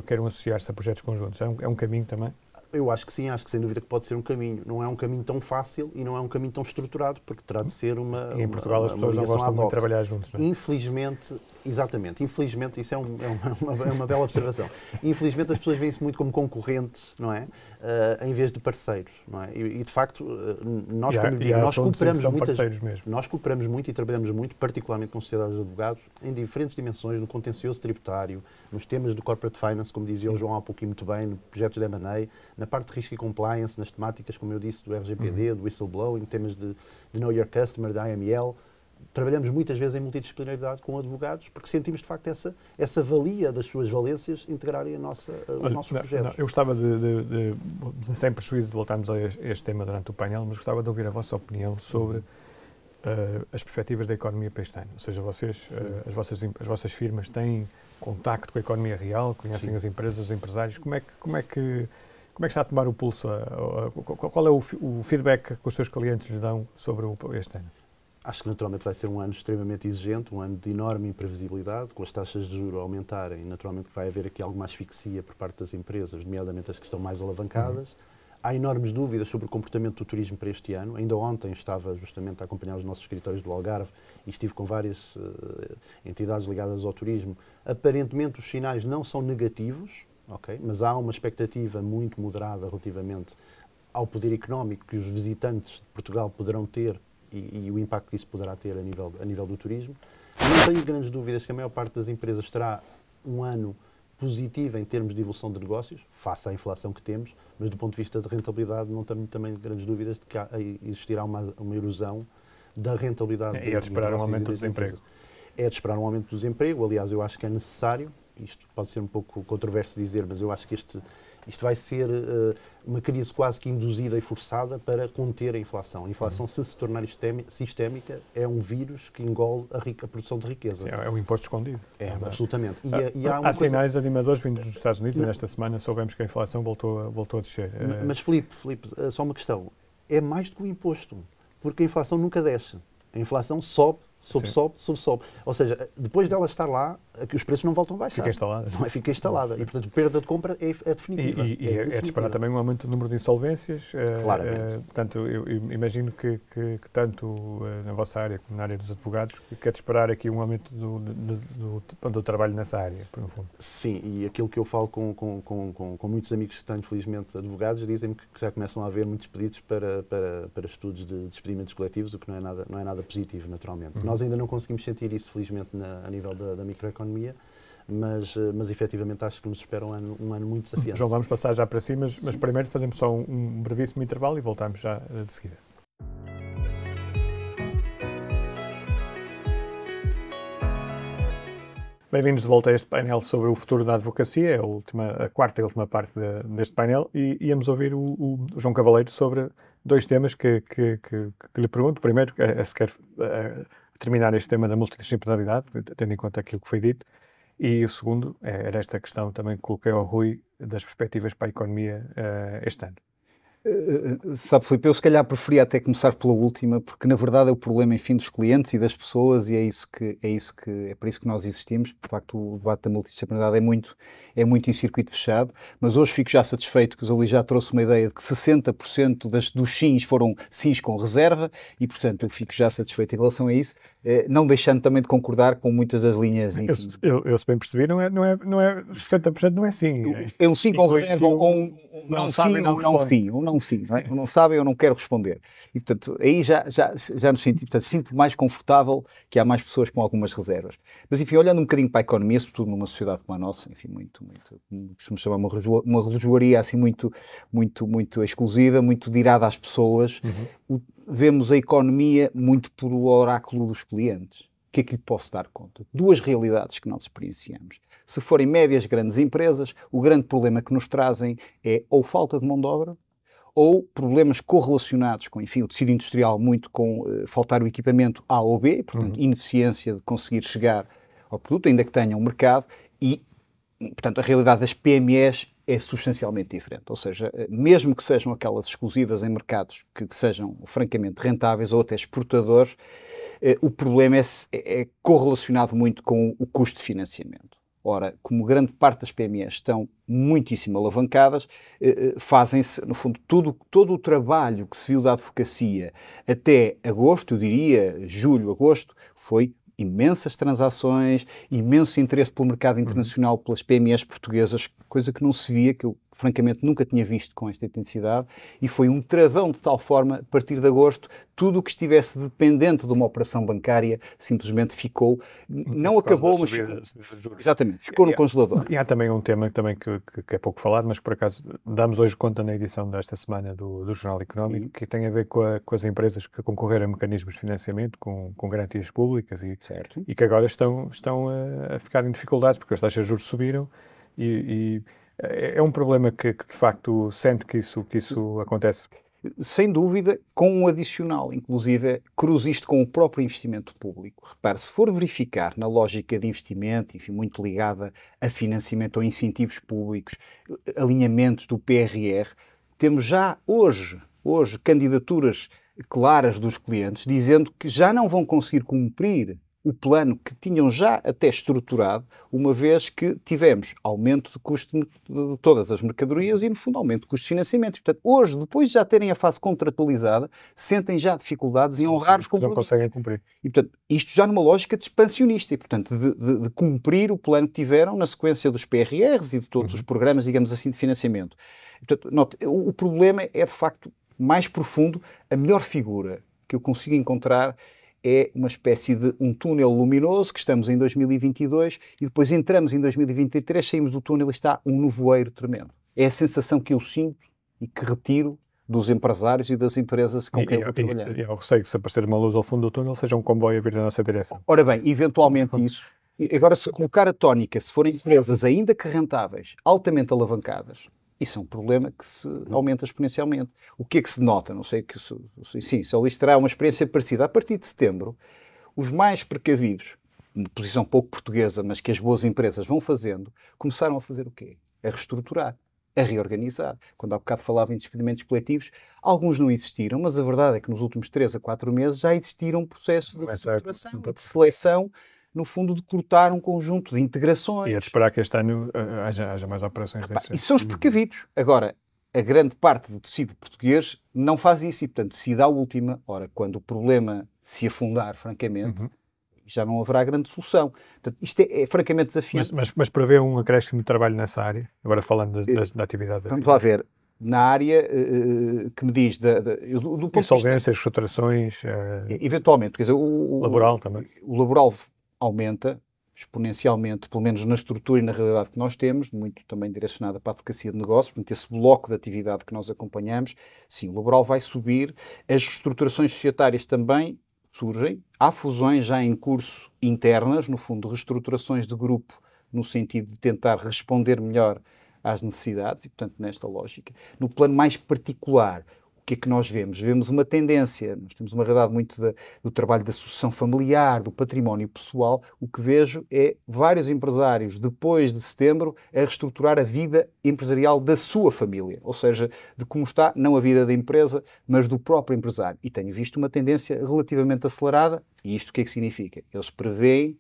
queiram associar-se a projetos conjuntos. É um caminho também? Eu acho que sim, acho que sem dúvida que pode ser um caminho. Não é um caminho tão fácil e não é um caminho tão estruturado, porque terá de ser uma E em Portugal as pessoas não gostam muito de trabalhar juntos, não é? Infelizmente, exatamente, infelizmente, isso é uma bela observação. Infelizmente as pessoas veem-se muito como concorrentes, não é? Em vez de parceiros, não é? E de facto, nós, como digo, nós cooperamos muito e trabalhamos muito, particularmente com sociedades de advogados, em diferentes dimensões, no contencioso tributário, nos temas do corporate finance, como dizia o João há pouquinho muito bem, no projetos de M&A, na parte de risco e compliance, nas temáticas, como eu disse, do RGPD, do whistleblowing, temas de Know Your Customer, da AML. Trabalhamos muitas vezes em multidisciplinaridade com advogados, porque sentimos, de facto, essa valia das suas valências integrarem os nossos projetos. Eu gostava sem prejuízo de voltarmos a este tema durante o painel, mas gostava de ouvir a vossa opinião sobre as perspectivas da economia para este ano. Ou seja, vocês, as vossas firmas têm contacto com a economia real, conhecem as empresas, os empresários. Como é que está a tomar o pulso? Qual é o feedback que os seus clientes lhe dão sobre este ano? Acho que naturalmente vai ser um ano extremamente exigente, um ano de enorme imprevisibilidade, com as taxas de juros a aumentarem. Naturalmente vai haver aqui alguma asfixia por parte das empresas, nomeadamente as que estão mais alavancadas. Há enormes dúvidas sobre o comportamento do turismo para este ano. Ainda ontem estava justamente a acompanhar os nossos escritórios do Algarve e estive com várias entidades ligadas ao turismo. Aparentemente os sinais não são negativos, okay? Mas há uma expectativa muito moderada relativamente ao poder económico que os visitantes de Portugal poderão ter e o impacto que isso poderá ter a nível do turismo. Não tenho grandes dúvidas que a maior parte das empresas terá um ano positivo em termos de evolução de negócios, face à inflação que temos, mas do ponto de vista de rentabilidade não tenho também grandes dúvidas de que existirá uma erosão da rentabilidade. É de esperar um aumento do desemprego. É de esperar um aumento do desemprego, aliás, eu acho que é necessário, isto pode ser um pouco controverso dizer, mas eu acho que isto vai ser uma crise quase que induzida e forçada para conter a inflação. A inflação, se tornar sistémica, é um vírus que engole a produção de riqueza. Sim, é um imposto escondido. É, absolutamente. Há sinais animadores vindos dos Estados Unidos e nesta semana soubemos que a inflação voltou a descer. Mas, Filipe, só uma questão. É mais do que o imposto, porque a inflação nunca desce. A inflação sobe. Sobe. Ou seja, depois dela estar lá, os preços não voltam a baixar. Fica instalada. Não é? Fica instalada. E, portanto, a perda de compra é definitiva. É de esperar também um aumento do número de insolvências. Claramente. Portanto, eu imagino que tanto na vossa área como na área dos advogados, que é de esperar aqui um aumento do trabalho nessa área, no fundo. Sim, e aquilo que eu falo com muitos amigos que tenho, felizmente, advogados, dizem-me que já começam a haver muitos pedidos para estudos de despedimentos coletivos, o que não é nada positivo, naturalmente. Nós ainda não conseguimos sentir isso, felizmente, a nível da microeconomia, mas efetivamente acho que nos espera um ano muito desafiante. João, vamos passar já para si, mas primeiro fazemos só um brevíssimo intervalo e voltamos já de seguida. Bem-vindos de volta a este painel sobre o futuro da advocacia, é a quarta e última parte deste painel, e íamos ouvir o João Cavaleiro sobre dois temas que lhe pergunto. Primeiro, se quer terminar este tema da multidisciplinaridade, tendo em conta aquilo que foi dito, e o segundo era esta questão também que coloquei ao Rui das perspectivas para a economia este ano. Sabe, Filipe, eu se calhar preferia até começar pela última, porque na verdade é o problema, enfim, dos clientes e das pessoas, e é para isso que nós existimos. De facto, o debate da multidisciplinaridade é muito em circuito fechado, mas hoje fico já satisfeito que o Zé Luís já trouxe uma ideia de que 60% dos sims foram sims com reserva, e portanto eu fico já satisfeito em relação a isso, não deixando também de concordar com muitas das linhas. Enfim. Eu se bem percebi, não é 60% não é sim. É um sim com reserva ou um não sim ou não sim, ou não sim, não é? Ou não sabem ou não quero responder. E portanto, aí já nos sinto mais confortável que há mais pessoas com algumas reservas. Mas enfim, olhando um bocadinho para a economia, sobretudo numa sociedade como a nossa, enfim, muito costumamos chamar uma relojoaria assim muito exclusiva, muito dirada às pessoas, vemos a economia muito por o oráculo dos clientes. O que é que lhe posso dar conta? Duas realidades que nós experienciamos. Se forem médias, grandes empresas, o grande problema que nos trazem é ou falta de mão de obra, ou problemas correlacionados com, enfim, o tecido industrial muito com faltar o equipamento A ou B, portanto, ineficiência de conseguir chegar ao produto, ainda que tenha um mercado, e, portanto, a realidade das PMEs é substancialmente diferente. Ou seja, mesmo que sejam aquelas exclusivas em mercados que sejam francamente rentáveis ou até exportadores, o problema é correlacionado muito com o custo de financiamento. Ora, como grande parte das PMEs estão muitíssimo alavancadas, fazem-se, no fundo, todo o trabalho que se viu da advocacia até agosto, eu diria, julho, agosto, foi imensas transações, imenso interesse pelo mercado internacional, pelas PMEs portuguesas, coisa que não se via, que eu francamente nunca tinha visto com esta intensidade, e foi um travão de tal forma, a partir de agosto, tudo o que estivesse dependente de uma operação bancária simplesmente ficou, não acabou, mas exatamente, ficou no congelador. E há também um tema também que é pouco falado, mas que por acaso damos hoje conta na edição desta semana do Jornal Económico, Sim. que tem a ver com as empresas que concorreram a mecanismos de financiamento com garantias públicas e que agora estão a ficar em dificuldades porque as taxas de juros subiram e é um problema que de facto sente que isso acontece. Sem dúvida, com um adicional, inclusive, cruza isto com o próprio investimento público. Repare, se for verificar na lógica de investimento, enfim, muito ligada a financiamento ou incentivos públicos, alinhamentos do PRR, temos já hoje candidaturas claras dos clientes dizendo que já não vão conseguir cumprir o plano que tinham já até estruturado, uma vez que tivemos aumento de custo de todas as mercadorias e, no fundo, aumento de custo de financiamento. E, portanto, hoje, depois de já terem a fase contratualizada, sentem já dificuldades em honrar os compromissos. Não conseguem cumprir. E, portanto, isto já numa lógica de expansionista e, portanto, de cumprir o plano que tiveram na sequência dos PRRs e de todos os programas, digamos assim, de financiamento. E, portanto, note, o problema é, de facto, mais profundo. A melhor figura que eu consigo encontrar é uma espécie de um túnel luminoso, que estamos em 2022 e depois entramos em 2023, saímos do túnel e está um nevoeiro tremendo. É a sensação que eu sinto e que retiro dos empresários e das empresas com quem eu vou trabalhar. E eu sei que se aparecer uma luz ao fundo do túnel, seja um comboio a vir da nossa direção. Ora bem, eventualmente isso. Agora, se colocar a tónica, se forem empresas ainda que rentáveis, altamente alavancadas, isso é um problema que se aumenta exponencialmente. O que é que se nota? Não sei que sim, se ali terá uma experiência parecida. A partir de setembro, os mais precavidos, de posição pouco portuguesa, mas que as boas empresas vão fazendo, começaram a fazer o quê? A reestruturar, a reorganizar. Quando há bocado falava em despedimentos coletivos, alguns não existiram, mas a verdade é que nos últimos 3 a 4 meses já existiram processos de reestruturação, de seleção, no fundo, de cortar um conjunto de integrações. E é de esperar que este ano haja mais operações desses. E são os precavidos. Agora, a grande parte do tecido português não faz isso e, portanto, se dá a última, ora, quando o problema se afundar, francamente, já não haverá grande solução. Portanto, isto é francamente desafiante. Mas prevê um acréscimo de trabalho nessa área, agora falando da atividade. Vamos lá ver. Na área que me diz do ponto insolvências, reestruturações, eventualmente, quer dizer, laboral também. O laboral aumenta exponencialmente, pelo menos na estrutura e na realidade que nós temos, muito também direcionada para a advocacia de negócios, portanto, esse bloco de atividade que nós acompanhamos, sim, o laboral vai subir, as reestruturações societárias também surgem, há fusões já em curso internas, no fundo, reestruturações de grupo, no sentido de tentar responder melhor às necessidades e, portanto, nesta lógica. No plano mais particular, o que é que nós vemos? Vemos uma tendência, nós temos uma realidade muito do trabalho da sucessão familiar, do património pessoal. O que vejo é vários empresários, depois de setembro, a reestruturar a vida empresarial da sua família, ou seja, de como está, não a vida da empresa, mas do próprio empresário. E tenho visto uma tendência relativamente acelerada, e isto o que é que significa? Eles preveem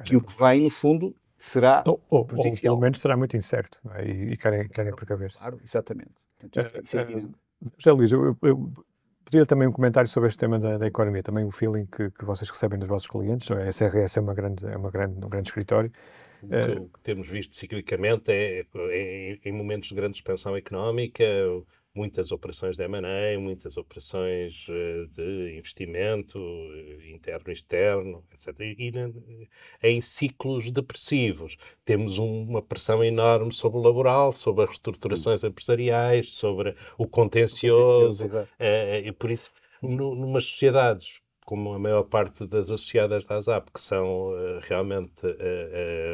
que o que vem, no fundo, será ou pelo menos será muito incerto, não é? E querem precaver-se. Claro, exatamente. Portanto, isso é evidente. José Luís, eu pedia também um comentário sobre este tema da economia, também o feeling que vocês recebem dos vossos clientes. A SRS é um grande escritório. O que temos visto ciclicamente é em momentos de grande expansão económica, muitas operações de M&A, muitas operações de investimento interno e externo, etc. E em ciclos depressivos. Temos uma pressão enorme sobre o laboral, sobre as reestruturações empresariais, sobre o contencioso. E por isso, numas sociedades como a maior parte das associadas da ASAP, que são realmente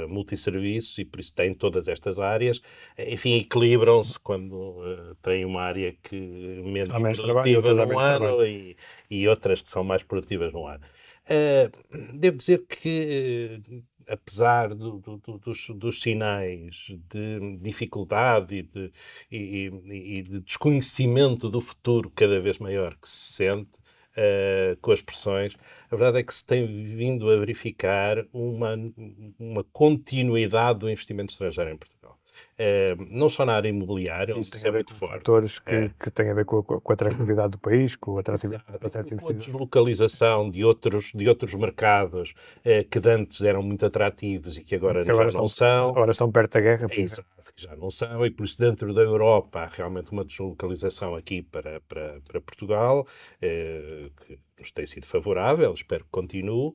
multisserviços e por isso têm todas estas áreas, enfim, equilibram-se quando têm uma área que menos produtiva num ano e outras que são mais produtivas num ano. Devo dizer que apesar dos sinais de dificuldade e de desconhecimento do futuro cada vez maior que se sente, com as pressões, a verdade é que se tem vindo a verificar uma continuidade do investimento estrangeiro em Portugal. Não só na área imobiliária, onde isso é muito forte. Fatores que têm a ver com a atratividade do país, com a atratividade com a deslocalização de outros mercados que antes eram muito atrativos e que agora já não são. Agora estão perto da guerra. Exato, que já não são, e por isso dentro da Europa há realmente uma deslocalização aqui para Portugal, que nos tem sido favorável, espero que continue.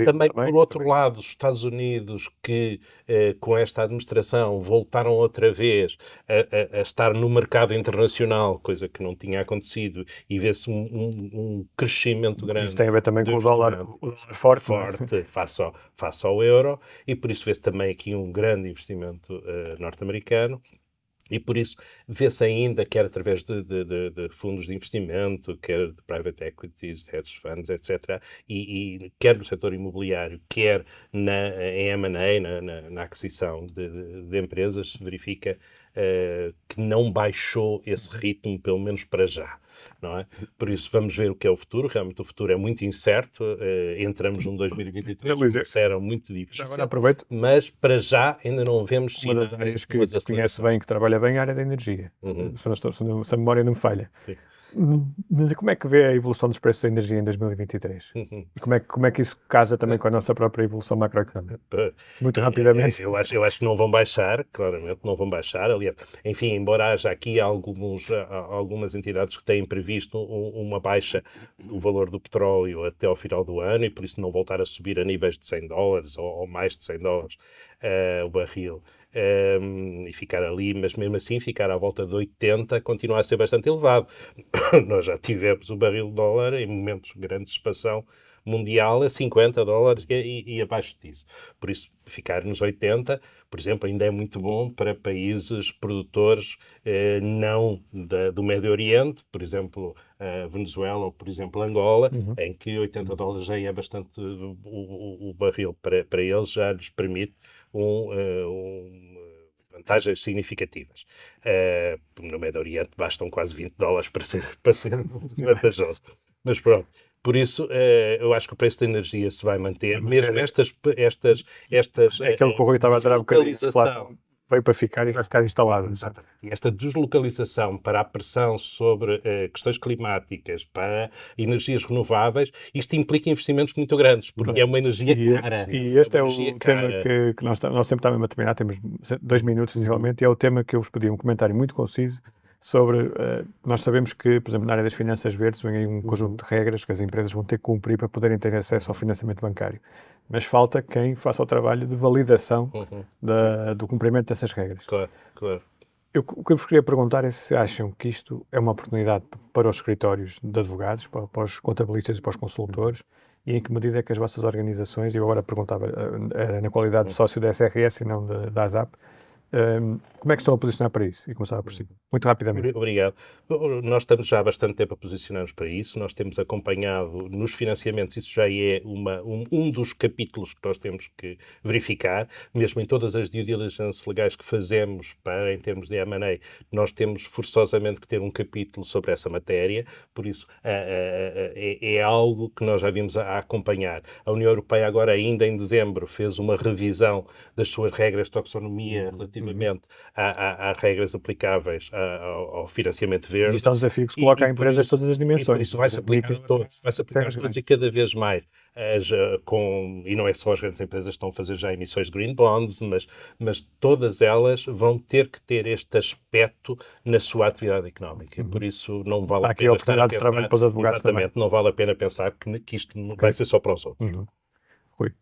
Também, por outro lado, os Estados Unidos, que com esta administração voltaram outra vez a estar no mercado internacional, coisa que não tinha acontecido, e vê-se um crescimento grande. Isso tem a ver também com o dólar forte face ao euro, e por isso vê-se também aqui um grande investimento norte-americano. E por isso vê-se ainda, quer através de fundos de investimento, quer de private equities, hedge funds, etc., e quer no setor imobiliário, quer em M&A, na aquisição de empresas, se verifica que não baixou esse ritmo, pelo menos para já. não é? Por isso, vamos ver o que é o futuro. Realmente o futuro é muito incerto. Entramos num 2023 que será muito difícil. Agora aproveito. Mas, para já, ainda não vemos... Uma das áreas que conhece bem, que trabalha bem, a área da energia. Se a memória não me falha. Sim. Como é que vê a evolução dos preços da energia em 2023? E como é que isso casa também com a nossa própria evolução macroeconómica? Muito rapidamente. Eu acho que não vão baixar, claramente não vão baixar. Aliás, enfim, embora haja aqui algumas entidades que têm previsto uma baixa do valor do petróleo até ao final do ano e por isso não voltar a subir a níveis de $100 ou mais de $100 o barril. E ficar ali, mas mesmo assim ficar à volta de 80 continua a ser bastante elevado. Nós já tivemos o barril de dólar em momentos de grande expansão mundial a $50 e abaixo disso. Por isso, ficar nos 80, por exemplo, ainda é muito bom para países produtores não do Médio Oriente, por exemplo, Venezuela ou, por exemplo, Angola, em que $80 já é bastante o barril. Para eles já lhes permite vantagens significativas. No Médio Oriente bastam quase $20 para ser vantajoso. Mas pronto. Por isso, eu acho que o preço da energia se vai manter. Mesmo estas aquilo que o Rui estava a dizer há um bocadinho, veio para ficar e vai ficar instalado. Exatamente. E esta deslocalização para a pressão sobre questões climáticas, para energias renováveis, isto implica investimentos muito grandes, porque é uma energia cara. E este é o tema que nós sempre estamos a terminar, temos 2 minutos, inicialmente, e é o tema que eu vos pedi um comentário muito conciso sobre, nós sabemos que, por exemplo, na área das finanças verdes vem aí um conjunto de regras que as empresas vão ter que cumprir para poderem ter acesso ao financiamento bancário. Mas falta quem faça o trabalho de validação do cumprimento dessas regras. Claro. O que eu vos queria perguntar é se acham que isto é uma oportunidade para os escritórios de advogados, para os contabilistas e para os consultores, e em que medida é que as vossas organizações, eu agora perguntava na qualidade de sócio da SRS e não da ASAP, como é que estão a posicionar para isso? E começava por si, muito rapidamente. Obrigado. Nós estamos já há bastante tempo a posicionar-nos para isso. Nós temos acompanhado nos financiamentos, isso já é um dos capítulos que nós temos que verificar. Mesmo em todas as due diligence legais que fazemos em termos de M&A, nós temos forçosamente que ter um capítulo sobre essa matéria. Por isso, é algo que nós já vimos a acompanhar. A União Europeia agora, ainda em dezembro, fez uma revisão das suas regras de taxonomia relativamente às regras aplicáveis ao financiamento verde. E isto é um desafio que se coloca a empresas de todas as dimensões. Isso vai-se aplicar a todos. Vai-se aplicar a todos e cada vez mais. E não é só as grandes empresas que estão a fazer já emissões de green bonds, mas todas elas vão ter que ter este aspecto na sua atividade económica. Por isso não vale a pena a oportunidade de trabalho para os advogados também. Não vale a pena pensar que isto vai ser só para os outros. Rui.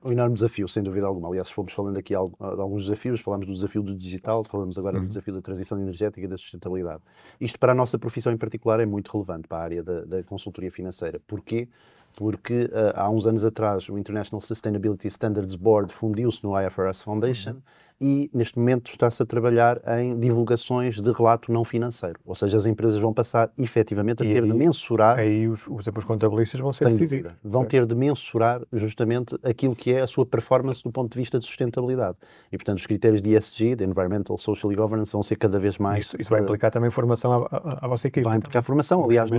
Um enorme desafio, sem dúvida alguma. Aliás, fomos falando aqui de alguns desafios, falámos do desafio do digital, falamos agora do desafio da transição energética e da sustentabilidade. Isto para a nossa profissão em particular é muito relevante para a área da consultoria financeira. Porquê? Porque há uns anos atrás o International Sustainability Standards Board fundiu-se no IFRS Foundation e neste momento está-se a trabalhar em divulgações de relato não financeiro. Ou seja, as empresas vão passar efetivamente a ter de mensurar... Aí os contabilistas vão ser decisivos. Vão ter de mensurar justamente aquilo que é a sua performance do ponto de vista de sustentabilidade. E portanto os critérios de ESG, de Environmental, Social e Governance, vão ser cada vez mais... Isso vai implicar também formação à vossa equipe. Vai implicar formação. Aliás,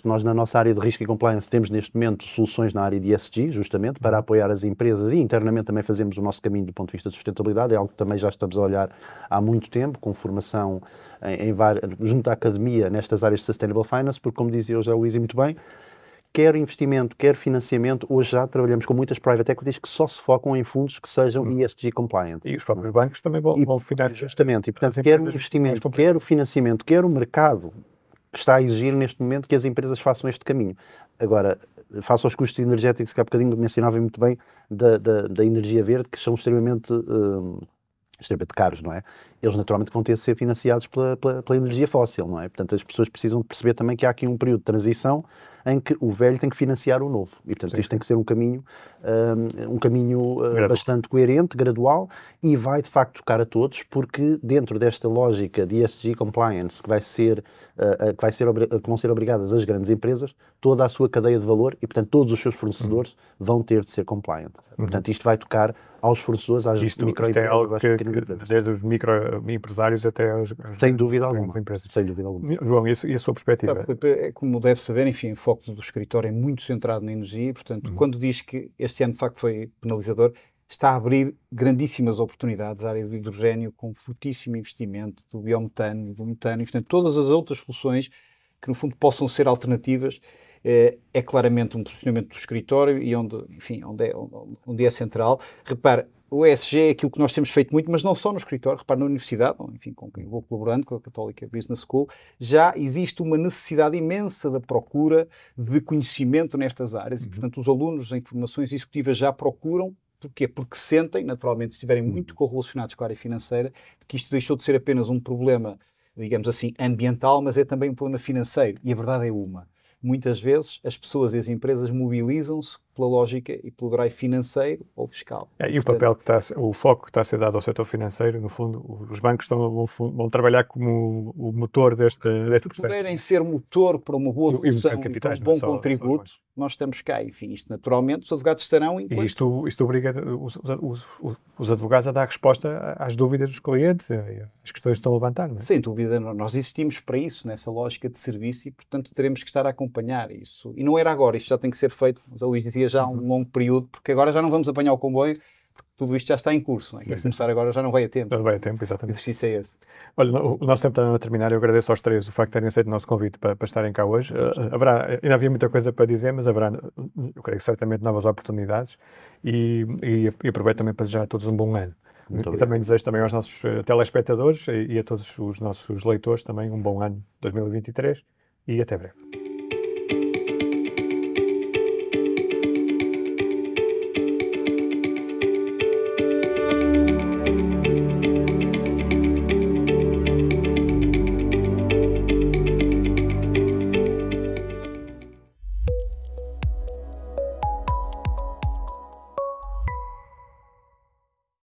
nós na nossa área de risco e compliance temos neste momento soluções na área de ESG, justamente, para apoiar as empresas e internamente também fazemos o nosso caminho do ponto de vista de sustentabilidade. É algo que também já estamos a olhar há muito tempo, com formação junto à academia nestas áreas de Sustainable Finance, porque como dizia hoje a Luísa muito bem, quer investimento, quer financiamento, hoje já trabalhamos com muitas private equities que só se focam em fundos que sejam ESG compliant. E os próprios bancos também vão financiar. Justamente, e portanto quer o investimento, quer o financiamento, quer o mercado que está a exigir neste momento que as empresas façam este caminho. Agora, face aos custos energéticos que há bocadinho mencionava muito bem da energia verde, que são extremamente caros, não é? Eles naturalmente vão ter de ser financiados pela energia fóssil, não é? Portanto, as pessoas precisam de perceber também que há aqui um período de transição em que o velho tem que financiar o novo. E, portanto, isto tem que ser um caminho bastante coerente, gradual, e vai, de facto, tocar a todos, porque dentro desta lógica de ESG compliance que vão ser obrigadas as grandes empresas, toda a sua cadeia de valor e, portanto, todos os seus fornecedores vão ter de ser compliant. Portanto, isto vai tocar aos fornecedores, às Isto é microempresas, algo às que pequenas empresas. desde os microempresários até aos Sem dúvida alguma. grandes empresas. Sem dúvida alguma. João, e a sua perspectiva? Como deve saber, enfim, o foco do escritório é muito centrado na energia, portanto, quando diz que este ano de facto foi penalizador, está a abrir grandíssimas oportunidades à área do hidrogénio com fortíssimo investimento do biometano, do metano, e portanto todas as outras soluções que no fundo possam ser alternativas. É claramente um posicionamento do escritório e onde é central. Repare, o ESG é aquilo que nós temos feito muito, mas não só no escritório. Repare, na universidade, enfim, com quem vou colaborando, com a Católica Business School, já existe uma necessidade imensa da procura de conhecimento nestas áreas e, portanto, os alunos em formações executivas já procuram. Porquê? Porque sentem, naturalmente, se estiverem muito correlacionados com a área financeira, que isto deixou de ser apenas um problema, digamos assim, ambiental, mas é também um problema financeiro. E a verdade é uma. Muitas vezes as pessoas e as empresas mobilizam-se pela lógica e pelo drive financeiro ou fiscal. E o foco que está a ser dado ao setor financeiro, no fundo, os bancos vão trabalhar como o motor deste processo. Puderem ser motor para uma boa solução e para um bom contributo, nós estamos cá. Enfim, isto naturalmente os advogados estarão enquanto... E isto obriga os advogados a dar resposta às dúvidas dos clientes e às questões que estão a levantar, não é? Sem dúvida, nós existimos para isso, nessa lógica de serviço e, portanto, teremos que estar a acompanhar isso. E não era agora, isto já tem que ser feito, mas a Luís dizia já há um longo período, porque agora já não vamos apanhar o comboio, porque tudo isto já está em curso, não é? Quer começar agora já não vai a tempo. Já não vai a tempo, exatamente. O exercício é esse. Olha, o nosso tempo está a terminar. Eu agradeço aos três o facto de terem aceito o nosso convite para estarem cá hoje. Ainda havia muita coisa para dizer, mas haverá, eu creio que certamente, novas oportunidades e aproveito também para desejar a todos um bom ano. E também desejo também aos nossos telespectadores e a todos os nossos leitores também um bom ano 2023 e até breve.